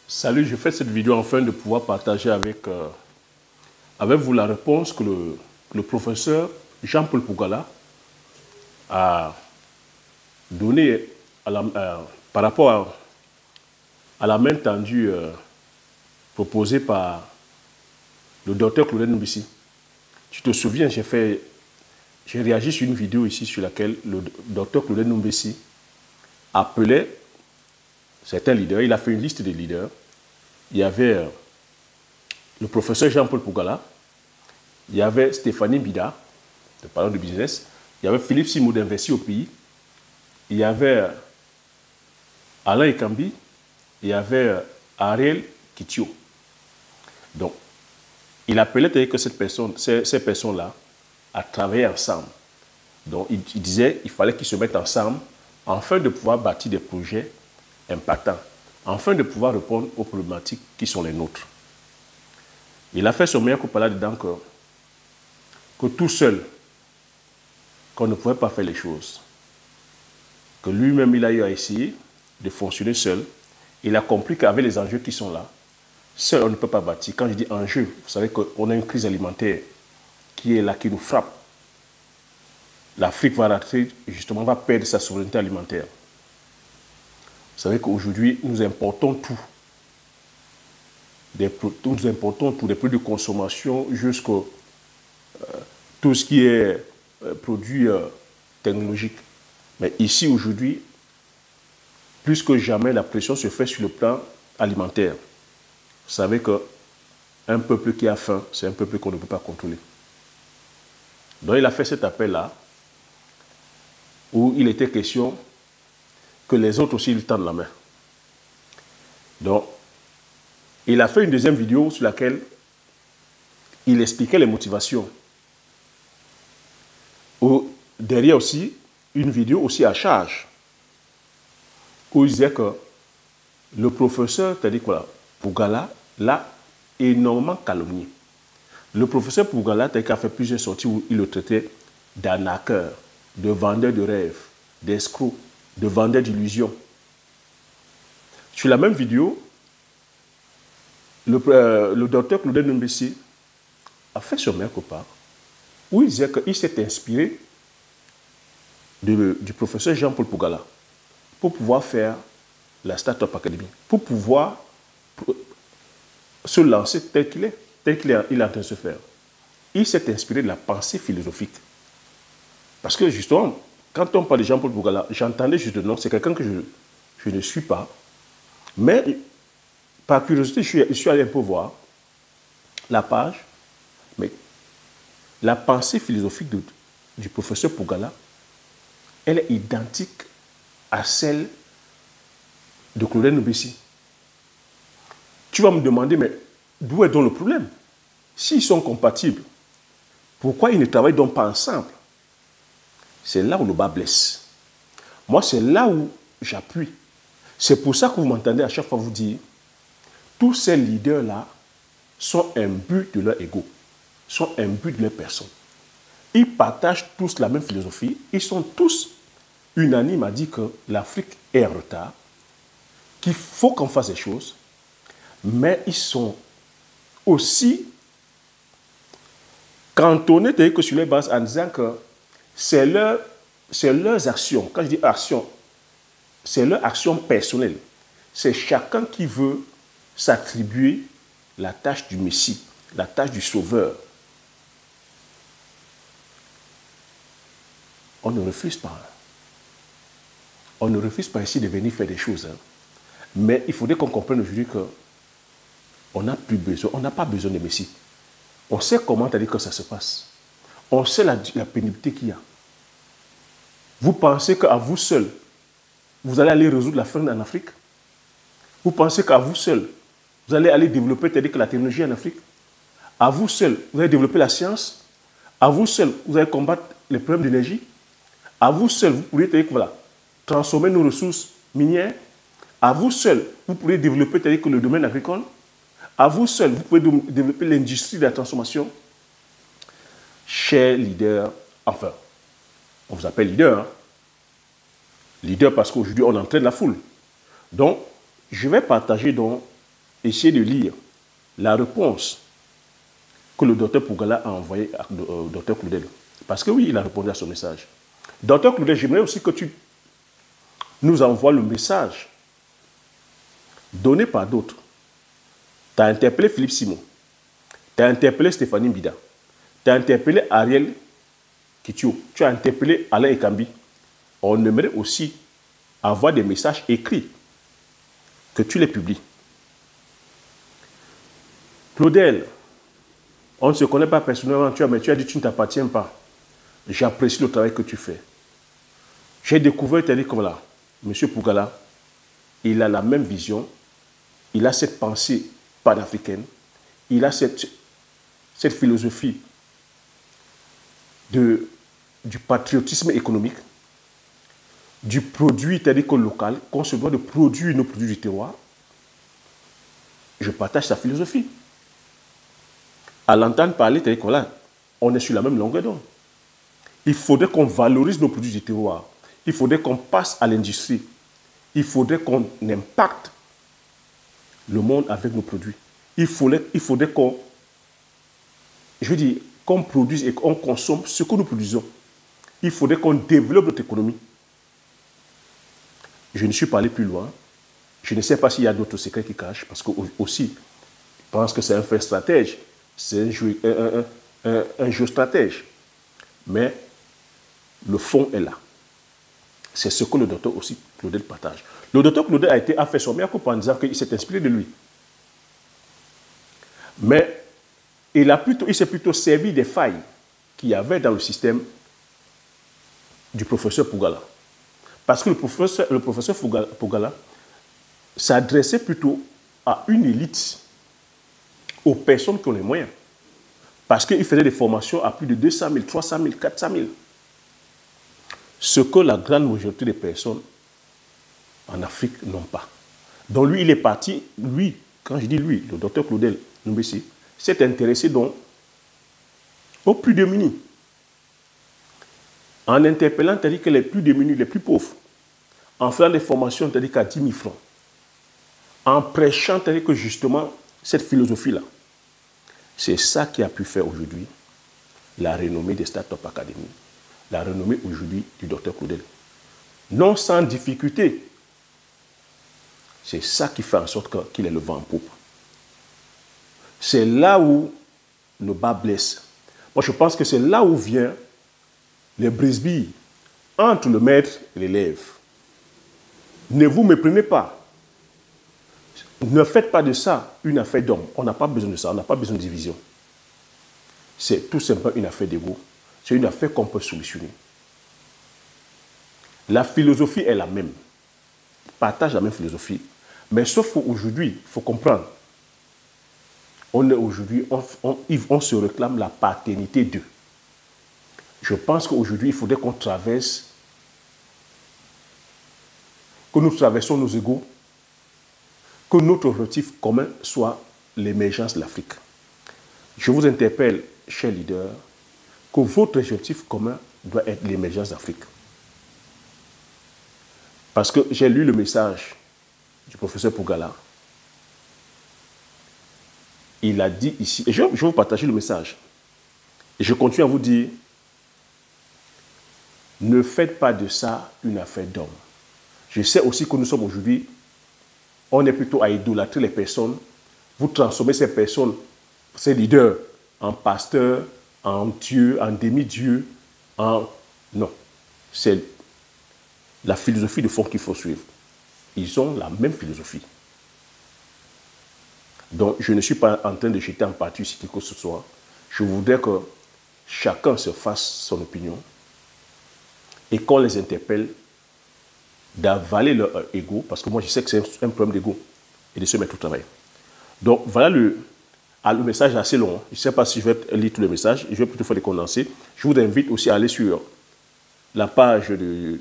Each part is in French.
Salut, je fais cette vidéo afin de pouvoir partager avec vous la réponse que le professeur Jean-Paul Pougala a donnée par rapport à la main tendue proposée par le docteur Claudel Nubissi. Tu te souviens, j'ai réagi sur une vidéo ici sur laquelle le docteur Claudel Nubissi appelait certains leaders. Il a fait une liste des leaders. Il y avait le professeur Jean-Paul Pougala, il y avait Stéphanie Bida, le parlant de business, il y avait Philippe Simo d'Investir au pays, il y avait Alain Ekambi, il y avait Ariel Kitio. Donc, il appelait que ces personnes-là à travailler ensemble. Donc, il disait qu'il fallait qu'ils se mettent ensemble afin de pouvoir bâtir des projets impactants, afin de pouvoir répondre aux problématiques qui sont les nôtres. Il a fait son meilleur coup là-dedans que tout seul, qu'on ne pouvait pas faire les choses. Que lui-même, il a eu à essayer de fonctionner seul. Il a compris qu'avec les enjeux qui sont là, seul, on ne peut pas bâtir. Quand je dis enjeu, vous savez qu'on a une crise alimentaire qui est là, qui nous frappe. L'Afrique va perdre sa souveraineté alimentaire. Vous savez qu'aujourd'hui, nous importons tout. Nous importons tous les produits de consommation jusqu'à tout ce qui est produit technologique. Mais ici, aujourd'hui, plus que jamais, la pression se fait sur le plan alimentaire. Vous savez qu'un peuple qui a faim, c'est un peuple qu'on ne peut pas contrôler. Donc, il a fait cet appel-là, où il était question que les autres aussi lui tendent la main. Donc, il a fait une deuxième vidéo sur laquelle il expliquait les motivations. Derrière aussi, une vidéo aussi à charge, où il disait que le professeur, c'est-à-dire quoi, Pougala, l'a énormément calomnié. Le professeur Pougala, c'est-à-dire qu'il a fait plusieurs sorties où il le traitait d'arnaqueur, de vendeur de rêves, d'escroc, de vendeur d'illusions. Sur la même vidéo, le docteur Claudel Nubissi a fait son meilleur copain, où il disait qu'il s'est inspiré du professeur Jean-Paul Pougala pour pouvoir faire la Startup Academy, pour pouvoir se lancer tel qu'il est, il est en train de se faire. Il s'est inspiré de la pensée philosophique. Parce que justement, quand on parle de Jean-Paul Pougala, j'entendais juste le nom, c'est quelqu'un que je ne suis pas, mais par curiosité, je suis allé un peu voir la page, mais la pensée philosophique du professeur Pougala, elle est identique à celle de Claudel Nubissi. Tu vas me demander, mais d'où est donc le problème? S'ils sont compatibles, pourquoi ils ne travaillent donc pas ensemble? C'est là où le bas blesse. Moi, c'est là où j'appuie. C'est pour ça que vous m'entendez à chaque fois vous dire, tous ces leaders-là sont imbus de leur ego, sont imbus de leur personne. Ils partagent tous la même philosophie, ils sont tous unanimes à dire que l'Afrique est en retard, qu'il faut qu'on fasse des choses, mais ils sont aussi cantonnés que sur les bases en disant que c'est leurs actions. Quand je dis actions, c'est leur action personnelle. C'est chacun qui veut s'attribuer la tâche du Messie, la tâche du Sauveur. On ne refuse pas. On ne refuse pas ici de venir faire des choses. Mais il faudrait qu'on comprenne aujourd'hui qu'on n'a plus besoin, on n'a pas besoin de Messie. On sait comment dire que ça se passe. On sait la pénibilité qu'il y a. Vous pensez qu'à vous seul, vous allez aller résoudre la faim en Afrique? Vous pensez qu'à vous seul, vous allez aller développer la technologie en Afrique? À vous seul, vous allez développer la science? À vous seul, vous allez combattre les problèmes d'énergie? À vous seul, vous pourriez transformer nos ressources minières? À vous seul, vous pourriez développer le domaine agricole? À vous seul, vous pouvez développer l'industrie de la transformation? Chers leaders, enfin, on vous appelle leader, hein? Leader parce qu'aujourd'hui, on entraîne la foule. Donc, je vais partager donc essayé de lire la réponse que le docteur Pougala a envoyée au docteur Claudel. Parce que oui, il a répondu à son message. Docteur Claudel, j'aimerais aussi que tu nous envoies le message donné par d'autres. Tu as interpellé Philippe Simon, tu as interpellé Stéphanie Mbida, tu as interpellé Ariel Kitio, tu as interpellé Alain Ekambi. On aimerait aussi avoir des messages écrits, que tu les publies. Claudel, on ne se connaît pas personnellement, mais tu as dit que tu ne t'appartiens pas. J'apprécie le travail que tu fais. J'ai découvert, tu as dit comme là, M. Pougala, il a la même vision, il a cette pensée panafricaine, il a cette philosophie du patriotisme économique, du produit, c'est-à-dire local, qu'on se doit de produire nos produits du terroir. Je partage sa philosophie. À l'entendre parler, c'est-à-dire qu'on là, on est sur la même longueur d'onde. Il faudrait qu'on valorise nos produits du terroir. Il faudrait qu'on passe à l'industrie. Il faudrait qu'on impacte le monde avec nos produits. Il faudrait qu'on, je veux dire, qu'on produise et qu'on consomme ce que nous produisons. Il faudrait qu'on développe notre économie. Je ne suis pas allé plus loin. Je ne sais pas s'il y a d'autres secrets qui cachent, parce que aussi, je pense que c'est un fait stratège, c'est un jeu stratège. Mais le fond est là. C'est ce que le docteur aussi, Claudel, partage. Le docteur Claudel a fait son meilleur coup en disant qu'il s'est inspiré de lui. Mais il s'est plutôt servi des failles qu'il y avait dans le système du professeur Pougala. Parce que le professeur Pougala s'adressait plutôt à une élite, aux personnes qui ont les moyens. Parce qu'il faisait des formations à plus de 200 000, 300 000, 400 000. Ce que la grande majorité des personnes en Afrique n'ont pas. Donc lui, il est parti, lui, quand je dis lui, le docteur Claudel Numbesi, s'est intéressé donc aux plus démunis. En interpellant, c'est-à-dire que les plus démunis, les plus pauvres, en faisant des formations, c'est-à-dire qu'à 10 000 francs, en prêchant, c'est-à-dire que justement, cette philosophie-là, c'est ça qui a pu faire aujourd'hui la renommée des Start-up Academy, la renommée aujourd'hui du docteur Claudel. Non sans difficulté. C'est ça qui fait en sorte qu'il est le vent en poupe. C'est là où le bas blesse. Moi, je pense que c'est là où vient les brisbilles entre le maître et l'élève. Ne vous méprenez pas. Ne faites pas de ça une affaire d'homme. On n'a pas besoin de ça, on n'a pas besoin de division. C'est tout simplement une affaire d'ego. C'est une affaire qu'on peut solutionner. La philosophie est la même. On partage la même philosophie. Mais sauf qu'aujourd'hui, il faut comprendre, aujourd'hui, on se réclame la paternité d'eux. Je pense qu'aujourd'hui, il faudrait qu'on traverse, que nous traversons nos égos, que notre objectif commun soit l'émergence de l'Afrique. Je vous interpelle, chers leaders, que votre objectif commun doit être l'émergence d'Afrique. Parce que j'ai lu le message du professeur Pougala. Il a dit ici, et je vais vous partager le message. Et je continue à vous dire, ne faites pas de ça une affaire d'homme. Je sais aussi que nous sommes aujourd'hui, on est plutôt à idolâtrer les personnes. Vous transformez ces personnes, ces leaders, en pasteurs, en dieux, en demi-dieux, en... Non, c'est la philosophie de fond qu'il faut suivre. Ils ont la même philosophie. Donc, je ne suis pas en train de jeter en partie ce que ce soit. Je voudrais que chacun se fasse son opinion et qu'on les interpelle d'avaler leur ego, parce que moi, je sais que c'est un problème d'ego, et de se mettre au travail. Donc, voilà le message est assez long. Je ne sais pas si je vais lire tout le message, je vais plutôt faire des condensés. Je vous invite aussi à aller sur la page du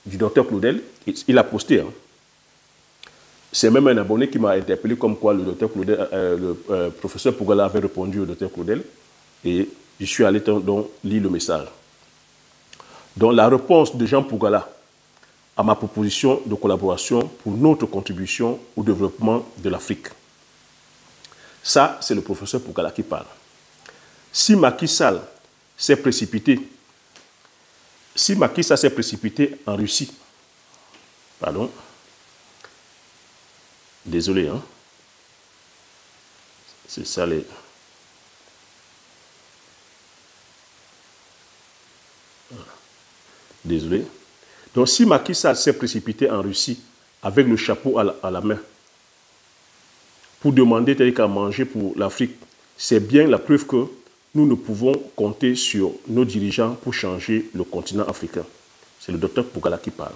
docteur Claudel. Il a posté. C'est même un abonné qui m'a interpellé comme quoi le docteur Claudel, le professeur Pougala avait répondu au docteur Claudel. Et je suis allé donc lire le message. Donc, la réponse de Jean Pougala à ma proposition de collaboration pour notre contribution au développement de l'Afrique. Ça, c'est le professeur Pougala qui parle. Si Macky Sall s'est précipité, en Russie, pardon, désolé, hein, c'est ça les... Désolé. Donc si Macky Sall s'est précipité en Russie avec le chapeau à la main pour demander tel qu'à manger pour l'Afrique, c'est bien la preuve que nous ne pouvons compter sur nos dirigeants pour changer le continent africain. C'est le docteur Pougala qui parle.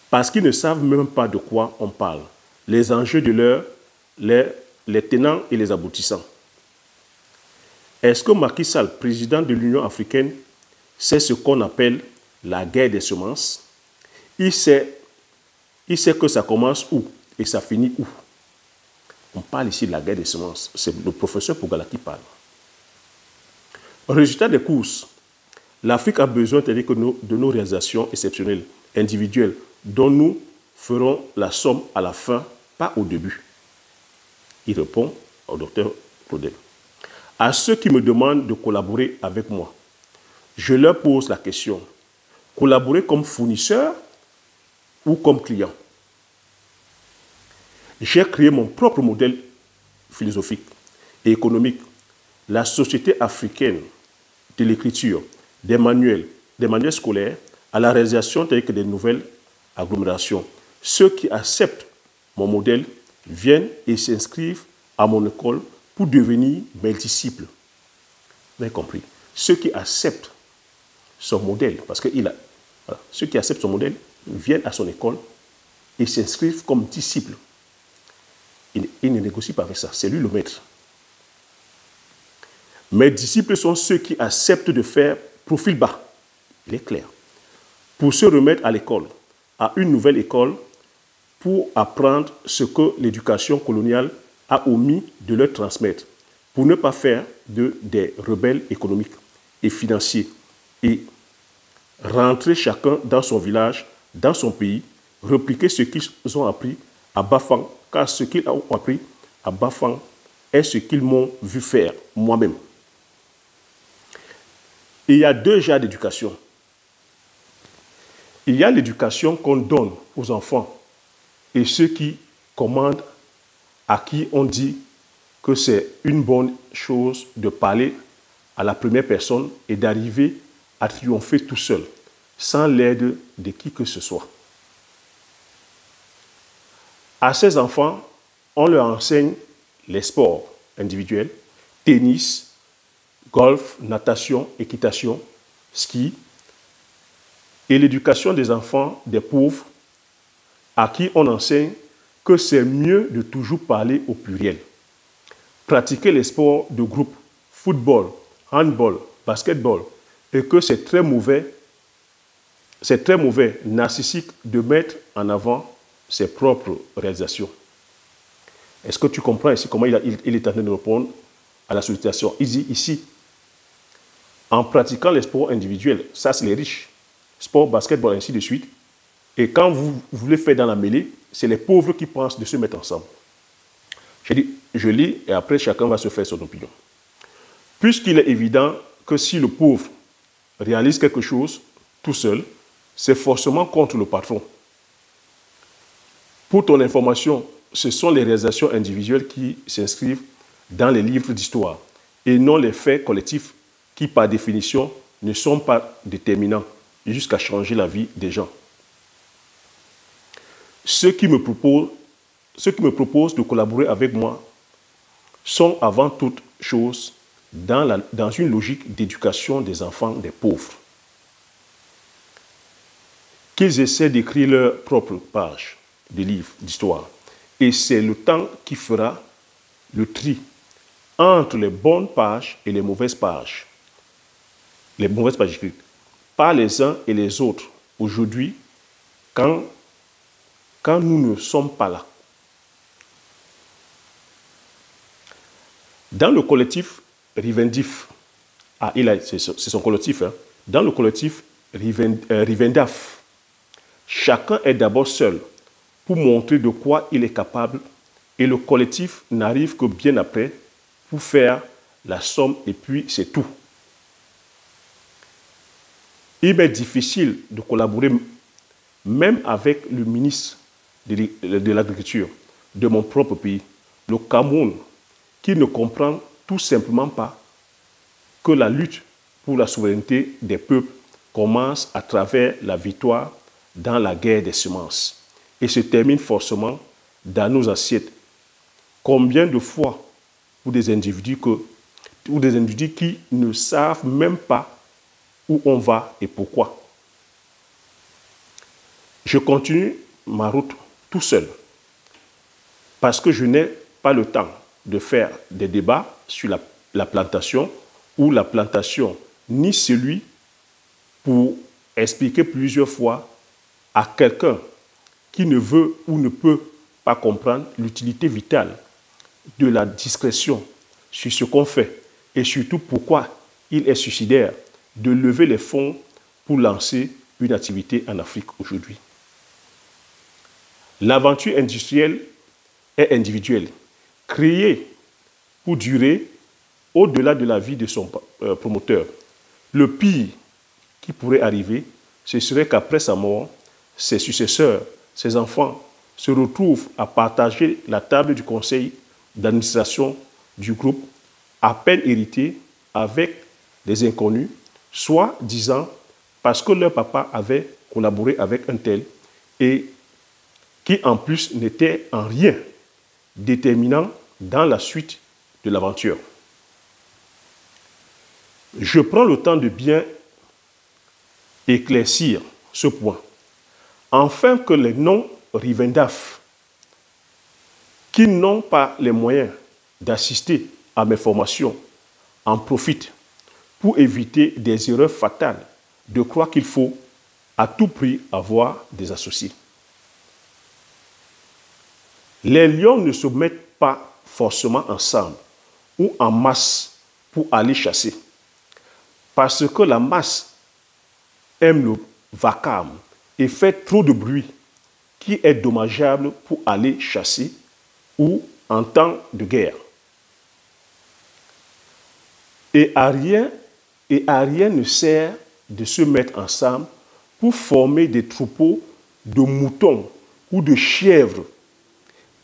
Parce qu'ils ne savent même pas de quoi on parle. Les enjeux de l'heure, les tenants et les aboutissants. Est-ce que Macky Sall, président de l'Union africaine, sait ce qu'on appelle la guerre des semences? Il sait que ça commence où et ça finit où. On parle ici de la guerre des semences. C'est le professeur Pougala qui parle. Résultat des courses, l'Afrique a besoin de nos réalisations exceptionnelles, individuelles, dont nous ferons la somme à la fin, pas au début. Il répond au docteur Claudel. À ceux qui me demandent de collaborer avec moi, je leur pose la question, collaborer comme fournisseur ou comme client? J'ai créé mon propre modèle philosophique et économique, la Société africaine de l'écriture, des manuels scolaires, à la réalisation telle que des nouvelles agglomérations. Ceux qui acceptent mon modèle viennent et s'inscrivent à mon école pour devenir mes disciples. Vous avez compris? Ceux qui acceptent son modèle, parce que ceux qui acceptent son modèle viennent à son école et s'inscrivent comme disciples. Il ne négocie pas avec ça, c'est lui le maître. Mes disciples sont ceux qui acceptent de faire profil bas, il est clair, pour se remettre à l'école, à une nouvelle école, pour apprendre ce que l'éducation coloniale a omis de leur transmettre, pour ne pas faire des rebelles économiques et financiers, et rentrer chacun dans son village, dans son pays, répliquer ce qu'ils ont appris à Bafang, car ce qu'ils ont appris à Bafang est ce qu'ils m'ont vu faire moi-même. Il y a deux genres d'éducation. Il y a l'éducation qu'on donne aux enfants et ceux qui commandent, à qui on dit que c'est une bonne chose de parler à la première personne et d'arriver à triompher tout seul, sans l'aide de qui que ce soit. À ces enfants, on leur enseigne les sports individuels, tennis, golf, natation, équitation, ski, et l'éducation des enfants des pauvres, à qui on enseigne que c'est mieux de toujours parler au pluriel. Pratiquer les sports de groupe, football, handball, basketball, et que c'est très mauvais narcissique de mettre en avant ses propres réalisations. Est-ce que tu comprends ici comment il est en train de répondre à la sollicitation? Il dit ici, en pratiquant les sports individuels, ça c'est les riches, sport, basketball, ainsi de suite, et quand vous voulez faire dans la mêlée, c'est les pauvres qui pensent de se mettre ensemble. Je lis et après chacun va se faire son opinion. Puisqu'il est évident que si le pauvre réalise quelque chose tout seul, c'est forcément contre le patron. Pour ton information, ce sont les réalisations individuelles qui s'inscrivent dans les livres d'histoire et non les faits collectifs qui, par définition, ne sont pas déterminants jusqu'à changer la vie des gens. Ceux qui me proposent de collaborer avec moi sont avant toute chose dans une logique d'éducation des enfants des pauvres. Qu'ils essaient d'écrire leur propre page de livres d'histoire. Et c'est le temps qui fera le tri entre les bonnes pages et les mauvaises pages. Les mauvaises pages écrites. Par les uns et les autres. Aujourd'hui, quand nous ne sommes pas là. Dans le collectif Rivendif, c'est son collectif, hein, dans le collectif Rivendaf, chacun est d'abord seul pour montrer de quoi il est capable et le collectif n'arrive que bien après pour faire la somme et puis c'est tout. Il m'est difficile de collaborer même avec le ministre de l'Agriculture de mon propre pays, le Cameroun, qui ne comprend tout simplement pas que la lutte pour la souveraineté des peuples commence à travers la victoire dans la guerre des semences et se termine forcément dans nos assiettes. Combien de fois pour des individus qui ne savent même pas où on va et pourquoi. Je continue ma route tout seul parce que je n'ai pas le temps de faire des débats sur la plantation ou la plantation, ni celui pour expliquer plusieurs fois à quelqu'un qui ne veut ou ne peut pas comprendre l'utilité vitale de la discrétion sur ce qu'on fait et surtout pourquoi il est suicidaire de lever les fonds pour lancer une activité en Afrique aujourd'hui. L'aventure industrielle est individuelle, créée pour durer au-delà de la vie de son promoteur. Le pire qui pourrait arriver, ce serait qu'après sa mort, ses successeurs, ses enfants se retrouvent à partager la table du conseil d'administration du groupe à peine hérité avec des inconnus, soit disant parce que leur papa avait collaboré avec un tel et qui en plus n'était en rien déterminant dans la suite de l'aventure. Je prends le temps de bien éclaircir ce point, afin que les non-Rivendaf, qui n'ont pas les moyens d'assister à mes formations, en profitent pour éviter des erreurs fatales de croire qu'il faut à tout prix avoir des associés. Les lions ne se mettent pas forcément ensemble ou en masse pour aller chasser, parce que la masse aime le vacarme et fait trop de bruit qui est dommageable pour aller chasser ou en temps de guerre. Et à rien ne sert de se mettre ensemble pour former des troupeaux de moutons ou de chèvres,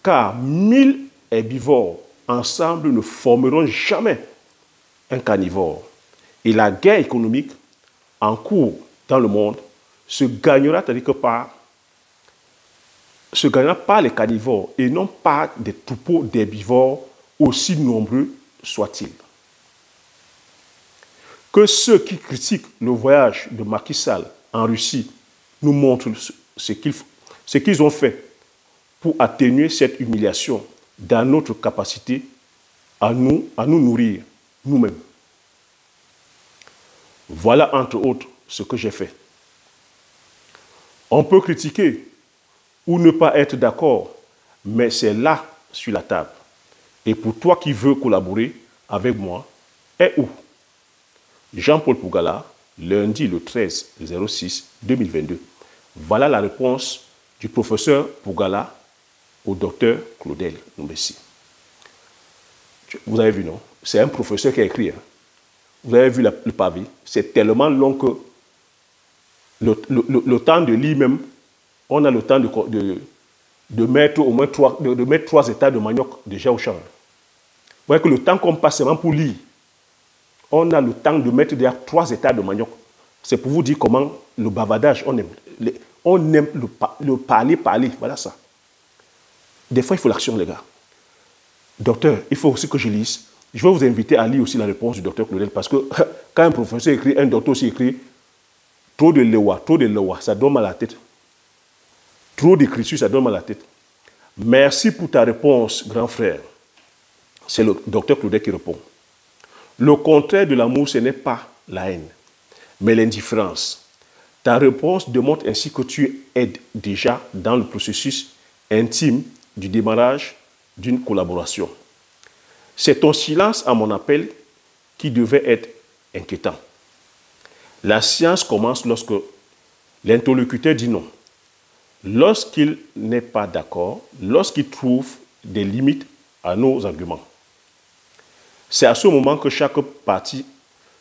car 1000 herbivores ensemble ne formeront jamais un carnivore. Et la guerre économique en cours dans le monde se gagnera par les carnivores et non par des troupeaux d'herbivores aussi nombreux soient-ils. Que ceux qui critiquent le voyage de Macky Sall en Russie nous montrent ce qu'ils ont fait pour atténuer cette humiliation dans notre capacité à nous nourrir nous-mêmes. Voilà entre autres ce que j'ai fait. On peut critiquer ou ne pas être d'accord, mais c'est là sur la table. Et pour toi qui veux collaborer avec moi, est où? Jean-Paul Pougala, lundi le 13/06/2022. Voilà la réponse du professeur Pougala au docteur Claudel Nombessi. Vous avez vu, non? C'est un professeur qui a écrit. Hein? Vous avez vu le pavé. C'est tellement long que le temps de lire même, on a le temps de mettre au moins 3 états de manioc déjà au champ. Vous voyez que le temps qu'on passe seulement pour lire, on a le temps de mettre déjà 3 états de manioc. C'est pour vous dire comment le bavardage, on aime le parler, voilà ça. Des fois, il faut l'action, les gars. Docteur, il faut aussi que je lise. Je vais vous inviter à lire aussi la réponse du docteur Claudel, parce que quand un professeur écrit, un docteur aussi écrit, trop de lewa, ça donne mal à la tête. Trop d'écriture, ça donne mal à la tête. Merci pour ta réponse, grand frère. C'est le docteur Claudel qui répond. Le contraire de l'amour, ce n'est pas la haine, mais l'indifférence. Ta réponse démontre ainsi que tu aides déjà dans le processus intime du démarrage d'une collaboration. C'est ton silence à mon appel qui devait être inquiétant. La science commence lorsque l'interlocuteur dit non. Lorsqu'il n'est pas d'accord, lorsqu'il trouve des limites à nos arguments. C'est à ce moment que chaque partie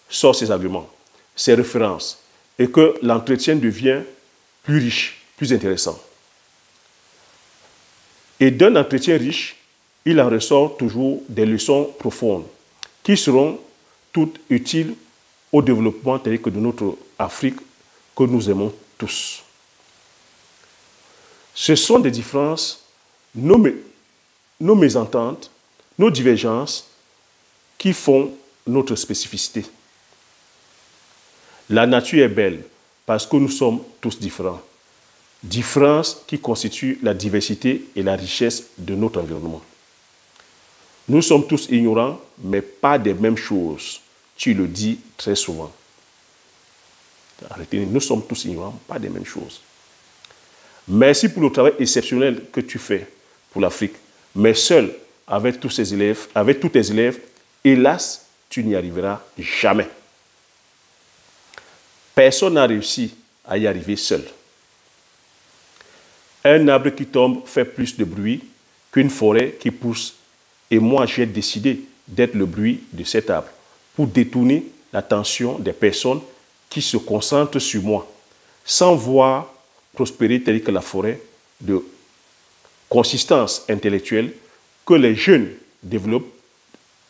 sort ses arguments, ses références, et que l'entretien devient plus riche, plus intéressant. Et d'un entretien riche, il en ressort toujours des leçons profondes qui seront toutes utiles au développement tel que de notre Afrique que nous aimons tous. Ce sont des différences, nos mésententes, nos divergences qui font notre spécificité. La nature est belle parce que nous sommes tous différents. Différence qui constitue la diversité et la richesse de notre environnement. Nous sommes tous ignorants, mais pas des mêmes choses. Tu le dis très souvent. Arrêtez, nous sommes tous ignorants, pas des mêmes choses. Merci pour le travail exceptionnel que tu fais pour l'Afrique. Mais seul, avec tous tes élèves, hélas, tu n'y arriveras jamais. Personne n'a réussi à y arriver seul. Un arbre qui tombe fait plus de bruit qu'une forêt qui pousse. Et moi, j'ai décidé d'être le bruit de cet arbre pour détourner l'attention des personnes qui se concentrent sur moi, sans voir prospérer telle que la forêt de consistance intellectuelle que les jeunes développent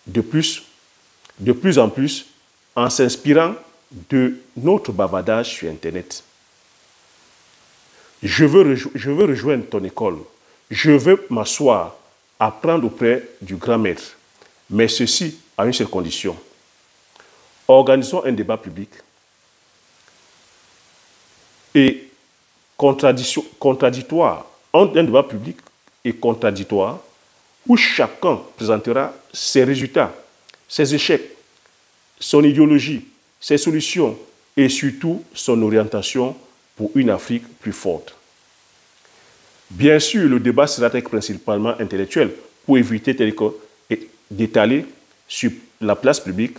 de plus en plus en s'inspirant de notre bavardage sur Internet. Je veux rejoindre ton école. Je veux m'asseoir, apprendre auprès du grand maître. Mais ceci à une seule condition. Organisons un débat public et contradictoire, un débat public et contradictoire où chacun présentera ses résultats, ses échecs, son idéologie, ses solutions et surtout son orientation pour une Afrique plus forte. Bien sûr, le débat sera principalement intellectuel pour éviter d'étaler sur la place publique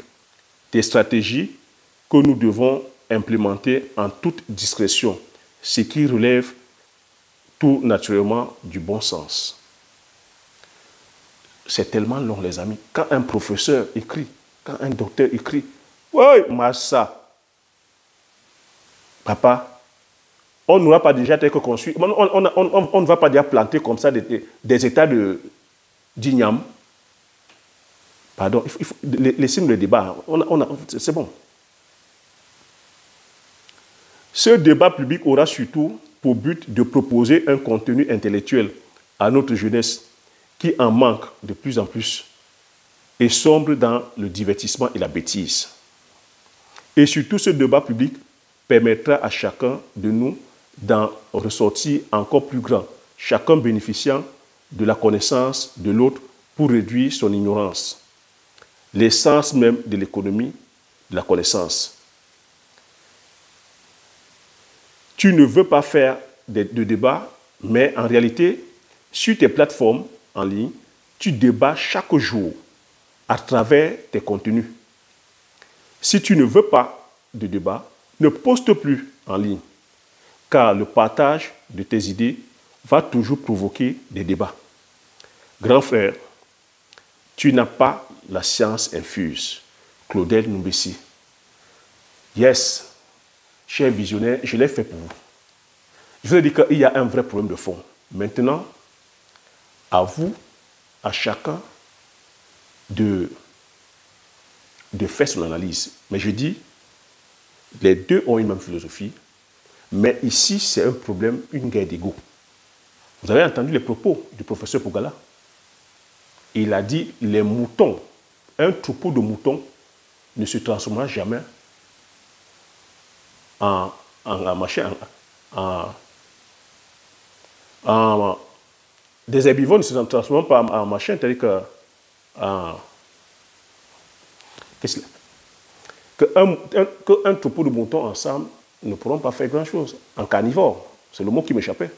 des stratégies que nous devons implémenter en toute discrétion, ce qui relève tout naturellement du bon sens. C'est tellement long, les amis. Quand un professeur écrit, quand un docteur écrit, « Oui, Massa, papa, on n'aura pas déjà tel que construit. On ne va pas déjà planter comme ça des états d'igname. » Pardon, laissez-nous le débat. C'est bon. Ce débat public aura surtout pour but de proposer un contenu intellectuel à notre jeunesse qui en manque de plus en plus et sombre dans le divertissement et la bêtise. Et surtout, ce débat public permettra à chacun de nous d'en ressortir encore plus grand, chacun bénéficiant de la connaissance de l'autre pour réduire son ignorance. L'essence même de l'économie de la connaissance. Tu ne veux pas faire de débat, mais en réalité, sur tes plateformes en ligne, tu débats chaque jour à travers tes contenus. Si tu ne veux pas de débat, ne poste plus en ligne, car le partage de tes idées va toujours provoquer des débats. Grand frère, tu n'as pas la science infuse. Claudel Numbessi. Yes, cher visionnaire, je l'ai fait pour vous. Je vous ai dit qu'il y a un vrai problème de fond. Maintenant, à vous, à chacun, de faire son analyse. Mais je dis, les deux ont une même philosophie, mais ici, c'est un problème, une guerre d'ego. Vous avez entendu les propos du professeur Pougala. Il a dit, les moutons, un troupeau de moutons ne se transformera jamais des herbivores ne se transforment pas en machin, c'est-à-dire qu'un troupeau de moutons ensemble ne pourront pas faire grand-chose. En carnivore, c'est le mot qui m'échappait.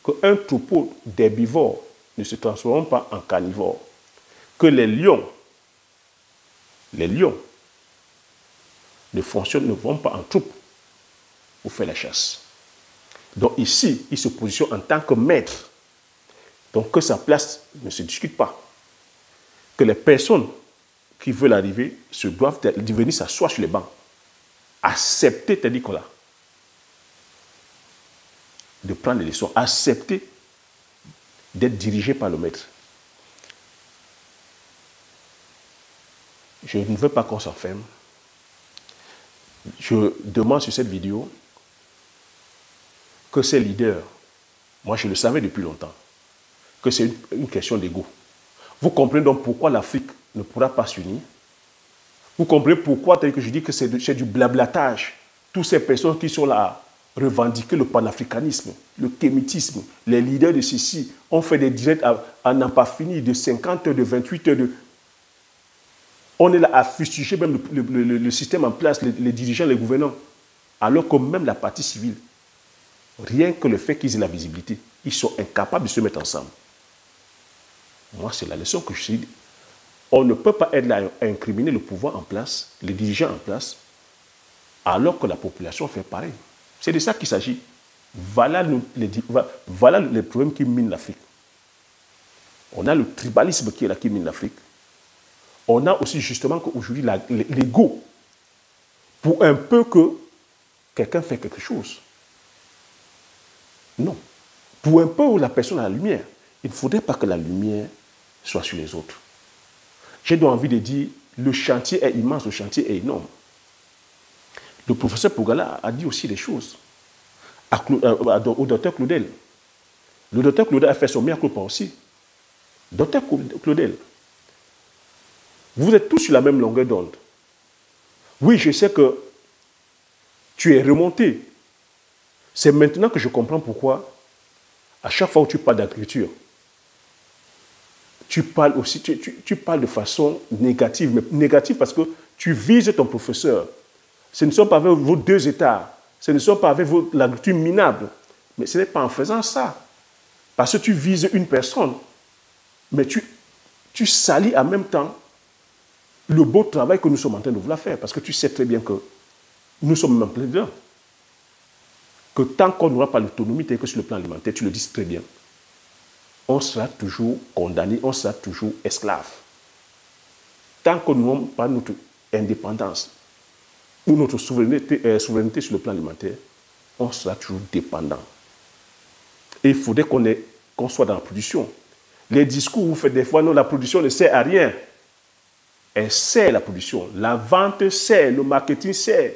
Qu'un troupeau d'herbivores ne se transformeront pas en carnivores. Que les lions ne vont pas en troupe pour faire la chasse. Donc ici, il se positionne en tant que maître Donc que sa place ne se discute pas. Que les personnes qui veulent arriver doivent venir s'asseoir sur les bancs. Accepter, t'as dit Nicolas, de prendre les leçons. Accepter d'être dirigé par le maître. Je ne veux pas qu'on s'enferme. Je demande sur cette vidéo que ces leaders, moi je le savais depuis longtemps, que c'est une question d'ego. Vous comprenez donc pourquoi l'Afrique ne pourra pas s'unir? Vous comprenez pourquoi, tel que je dis que c'est du blablatage. Toutes ces personnes qui sont là à revendiquer le panafricanisme, le kémitisme, les leaders de ceci, ont fait des directs à n'en pas finir, de 50 heures, de 28 heures. On est là à fustiger même le système en place, les dirigeants, les gouvernants. Alors que même la partie civile, rien que le fait qu'ils aient la visibilité, ils sont incapables de se mettre ensemble. Moi, c'est la leçon que je suis. On ne peut pas être là à incriminer le pouvoir en place, les dirigeants en place, alors que la population fait pareil. C'est de ça qu'il s'agit. Voilà les problèmes qui minent l'Afrique. On a le tribalisme qui est là, qui mine l'Afrique. On a aussi justement qu'aujourd'hui l'ego, pour un peu que quelqu'un fait quelque chose. Non. Pour un peu où la personne a la lumière, il ne faudrait pas que la lumière soit sur les autres. J'ai donc envie de dire, le chantier est immense, le chantier est énorme. Le professeur Pogala a dit aussi des choses au docteur Claudel. Le docteur Claudel a fait son mea culpa aussi. Docteur Claudel, vous êtes tous sur la même longueur d'onde. Oui, je sais que tu es remonté. C'est maintenant que je comprends pourquoi, à chaque fois où tu parles d'agriculture, tu parles aussi, tu parles de façon négative, mais négative parce que tu vises ton professeur. Ce ne sont pas avec vos 2 États, ce ne sont pas avec l'agriculture minable, mais ce n'est pas en faisant ça. Parce que tu vises une personne, mais tu salis en même temps le beau travail que nous sommes en train de vouloir faire, parce que tu sais très bien que nous sommes en plein dedans. Que tant qu'on n'aura pas l'autonomie telle que sur le plan alimentaire, tu le dis très bien, on sera toujours condamné, on sera toujours esclave. Tant que nous n'avons pas notre indépendance ou notre souveraineté sur le plan alimentaire, on sera toujours dépendant. Et il faudrait qu'on soit dans la production. Les discours, vous faites des fois, non, la production ne sert à rien. Elle sert la production. La vente sert, le marketing sert.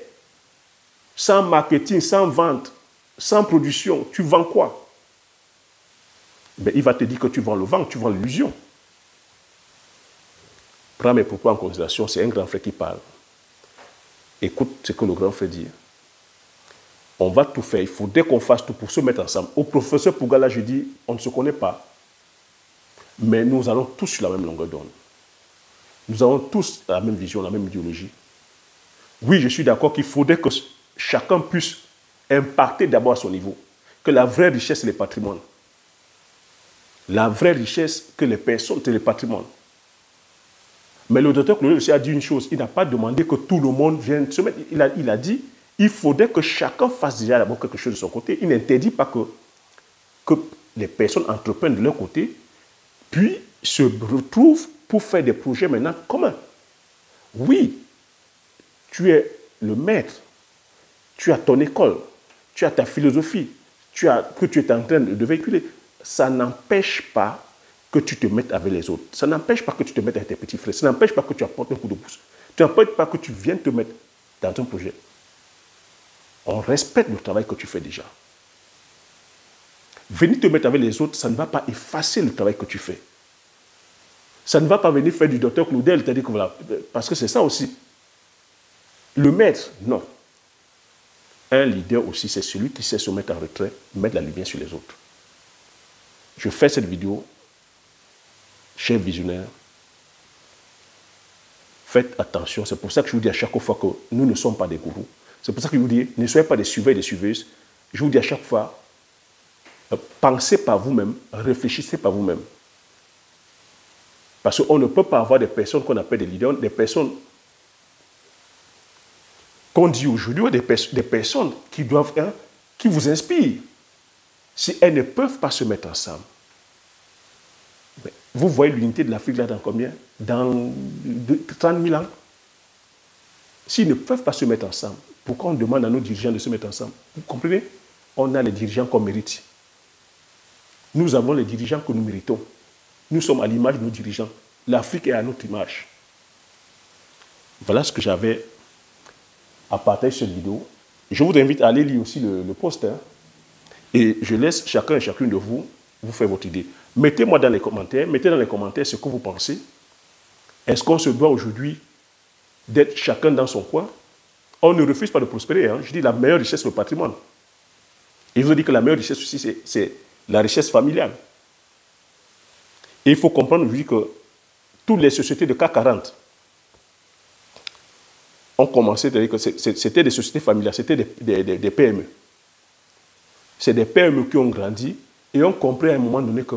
Sans marketing, sans vente, sans production, tu vends quoi? Ben, il va te dire que tu vends le vent, tu vends l'illusion. Prends mes propos en considération, c'est un grand frère qui parle. Écoute ce que le grand frère dit. On va tout faire, il faudrait qu'on fasse tout pour se mettre ensemble. Au professeur Pogala, je dis, on ne se connaît pas, mais nous allons tous sur la même longueur d'onde. Nous avons tous la même vision, la même idéologie. Oui, je suis d'accord qu'il faudrait que chacun puisse impacter d'abord à son niveau. Que la vraie richesse, c'est le patrimoine. La vraie richesse que les personnes, c'est le patrimoine. Mais le docteur Claudel aussi a dit une chose. Il n'a pas demandé que tout le monde vienne se mettre. Il a dit il faudrait que chacun fasse déjà d'abord quelque chose de son côté. Il n'interdit pas que les personnes entreprennent de leur côté, puis se retrouvent pour faire des projets maintenant communs. Oui, tu es le maître, tu as ton école, tu as ta philosophie, que tu es en train de véhiculer. Ça n'empêche pas que tu te mettes avec les autres. Ça n'empêche pas que tu te mettes avec tes petits frères. Ça n'empêche pas que tu apportes un coup de pouce. Ça n'empêche pas que tu viennes te mettre dans un projet. On respecte le travail que tu fais déjà. Venir te mettre avec les autres, ça ne va pas effacer le travail que tu fais. Ça ne va pas venir faire du docteur Claudel, c'est-à-dire que voilà, parce que c'est ça aussi. Le maître, non. Un leader aussi, c'est celui qui sait se mettre en retrait, mettre la lumière sur les autres. Je fais cette vidéo, chers visionnaires, faites attention. C'est pour ça que je vous dis à chaque fois que nous ne sommes pas des gourous. C'est pour ça que je vous dis, ne soyez pas des suiveurs et des suiveuses. Je vous dis à chaque fois, pensez par vous-même, réfléchissez par vous-même. Parce qu'on ne peut pas avoir des personnes qu'on appelle des leaders, des personnes qu'on dit aujourd'hui, des personnes qui qui vous inspirent. Si elles ne peuvent pas se mettre ensemble, Vous voyez l'unité de l'Afrique là dans combien? Dans 30 000 ans. S'ils ne peuvent pas se mettre ensemble, pourquoi on demande à nos dirigeants de se mettre ensemble? Vous comprenez? On a les dirigeants qu'on mérite. Nous avons les dirigeants que nous méritons. Nous sommes à l'image de nos dirigeants. L'Afrique est à notre image. Voilà ce que j'avais à partager cette vidéo. Je vous invite à aller lire aussi le post. Hein, et je laisse chacun et chacune de vous faire votre idée. Mettez-moi dans les commentaires, mettez dans les commentaires ce que vous pensez. Est-ce qu'on se doit aujourd'hui d'être chacun dans son coin? On ne refuse pas de prospérer. Hein. Je dis la meilleure richesse, c'est le patrimoine. Et je vous dis que la meilleure richesse aussi, c'est la richesse familiale. Et il faut comprendre aujourd'hui que toutes les sociétés de CAC 40 ont commencé, c'est-à-dire que c'était des sociétés familiales, c'était des PME. C'est des PME qui ont grandi et ont compris à un moment donné que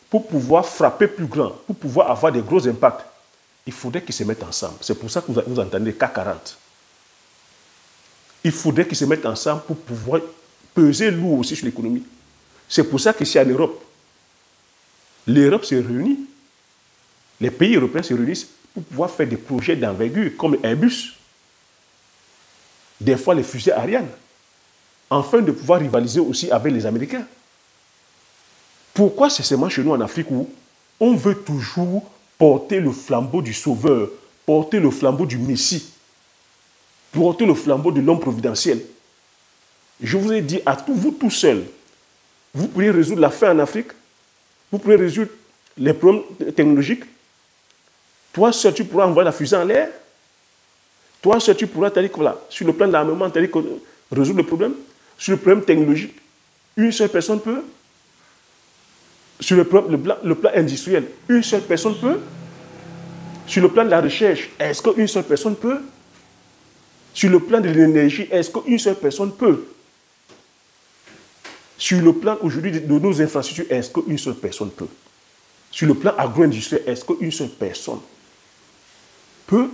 pour pouvoir frapper plus grand, pour pouvoir avoir des gros impacts, il faudrait qu'ils se mettent ensemble. C'est pour ça que vous entendez CAC 40. Il faudrait qu'ils se mettent ensemble pour pouvoir peser lourd aussi sur l'économie. C'est pour ça qu'ici en Europe, l'Europe se réunit. Les pays européens se réunissent pour pouvoir faire des projets d'envergure comme Airbus, des fois les fusées Ariane, afin de pouvoir rivaliser aussi avec les Américains. Pourquoi c'est seulement chez nous en Afrique où on veut toujours porter le flambeau du Sauveur, porter le flambeau du Messie, porter le flambeau de l'homme providentiel? Je vous ai dit à vous tout seuls, vous pourriez résoudre la faim en Afrique, vous pourriez résoudre les problèmes technologiques. Toi seul, tu pourras envoyer la fusée en l'air. Toi seul, tu pourras, voilà, sur le plan de l'armement, résoudre le problème. Sur le problème technologique, une seule personne peut. Sur le plan industriel, une seule personne peut. Sur le plan de la recherche, est-ce qu'une seule personne peut? Sur le plan de l'énergie, est-ce qu'une seule personne peut? Sur le plan aujourd'hui de nos infrastructures, est-ce qu'une seule personne peut? Sur le plan agro-industriel, est-ce qu'une seule personne peut?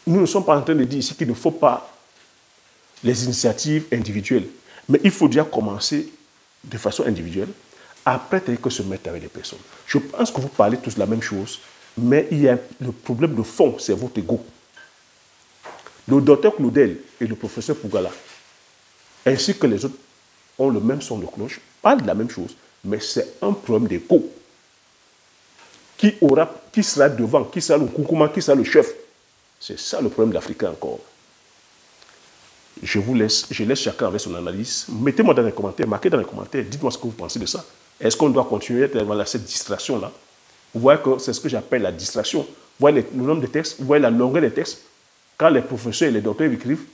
Nous ne sommes pas en train de dire ici qu'il ne faut pas les initiatives individuelles. Mais il faut déjà commencer de façon individuelle, après que se mettre avec les personnes. Je pense que vous parlez tous de la même chose, mais il y a le problème de fond, c'est votre ego. Le docteur Claudel et le professeur Pougala, ainsi que les autres, ont le même son de cloche, parlent de la même chose, mais c'est un problème d'ego. Qui sera devant, qui sera le koukouma, qui sera le chef? C'est ça le problème d'Africain encore. Je laisse chacun avec son analyse. Mettez-moi dans les commentaires, marquez dans les commentaires, dites-moi ce que vous pensez de ça. Est-ce qu'on doit continuer à cette distraction-là? Vous voyez que c'est ce que j'appelle la distraction. Vous voyez le nombre de textes, vous voyez la longueur des textes. Quand les professeurs et les docteurs écrivent,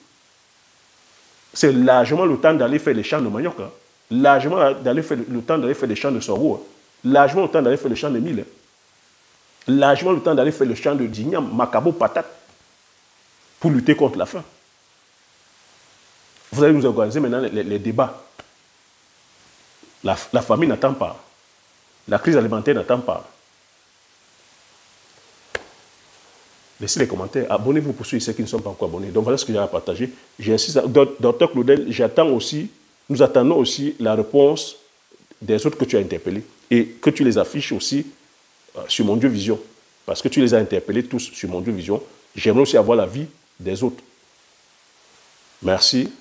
c'est largement le temps d'aller faire les champs de manioc. Hein. Largement le temps d'aller faire les champs de sorgho. Hein. Largement le temps d'aller faire les champs de mil. Hein. Largement le temps d'aller faire le champ de d'igname, macabo, patate, pour lutter contre la faim. Vous allez nous organiser maintenant les débats. La famine n'attend pas. La crise alimentaire n'attend pas. Laissez les commentaires. Abonnez-vous pour ceux qui ne sont pas encore abonnés. Donc voilà ce que j'ai à partager. J'insiste, Dr Claudel, nous attendons aussi la réponse des autres que tu as interpellés et que tu les affiches aussi sur Mon Dieu Vision. Parce que tu les as interpellés tous sur Mon Dieu Vision. J'aimerais aussi avoir l'avis des autres. Merci.